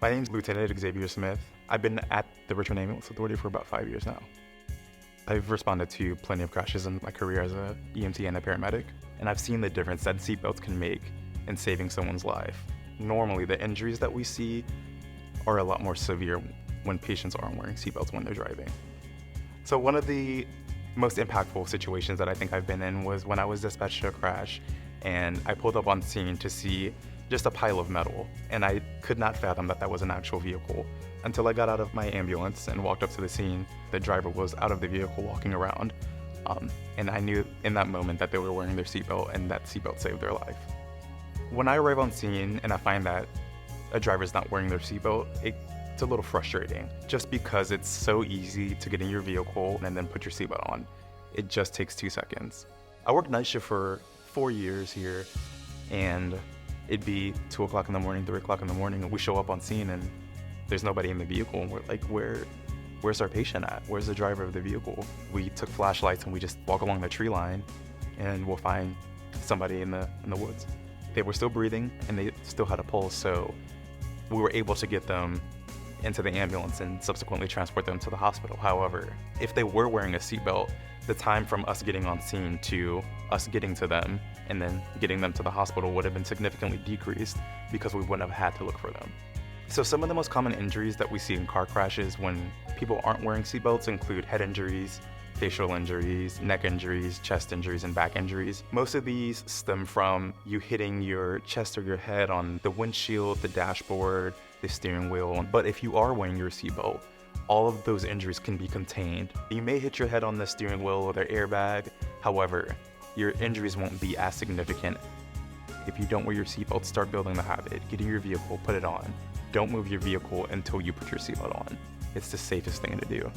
My name is Lieutenant Xavier Smith. I've been at the Richmond Ambulance Authority for about 5 years now. I've responded to plenty of crashes in my career as a EMT and a paramedic, and I've seen the difference that seatbelts can make in saving someone's life. Normally, the injuries that we see are a lot more severe when patients aren't wearing seatbelts when they're driving. So one of the most impactful situations that I think I've been in was when I was dispatched to a crash, and I pulled up on scene to see just a pile of metal, and I could not fathom that that was an actual vehicle until I got out of my ambulance and walked up to the scene. The driver was out of the vehicle walking around, and I knew in that moment that they were wearing their seatbelt, and that seatbelt saved their life. When I arrive on scene and I find that a driver's not wearing their seatbelt, it's a little frustrating, just because it's so easy to get in your vehicle and then put your seatbelt on. It just takes 2 seconds. I worked night shift for 4 years here, and it'd be 2 o'clock in the morning, 3 o'clock in the morning, and we show up on scene and there's nobody in the vehicle, and we're like, where's our patient at? Where's the driver of the vehicle? We took flashlights and we just walk along the tree line and we'll find somebody in the woods. They were still breathing and they still had a pulse, so we were able to get them into the ambulance and subsequently transport them to the hospital. However, if they were wearing a seatbelt, the time from us getting on scene to us getting to them and then getting them to the hospital would have been significantly decreased because we wouldn't have had to look for them. So some of the most common injuries that we see in car crashes when people aren't wearing seatbelts include head injuries, facial injuries, neck injuries, chest injuries, and back injuries. Most of these stem from you hitting your chest or your head on the windshield, the dashboard, the steering wheel. But if you are wearing your seatbelt, all of those injuries can be contained. You may hit your head on the steering wheel or the airbag. However, your injuries won't be as significant. If you don't wear your seatbelt, start building the habit. Get in your vehicle, put it on. Don't move your vehicle until you put your seatbelt on. It's the safest thing to do.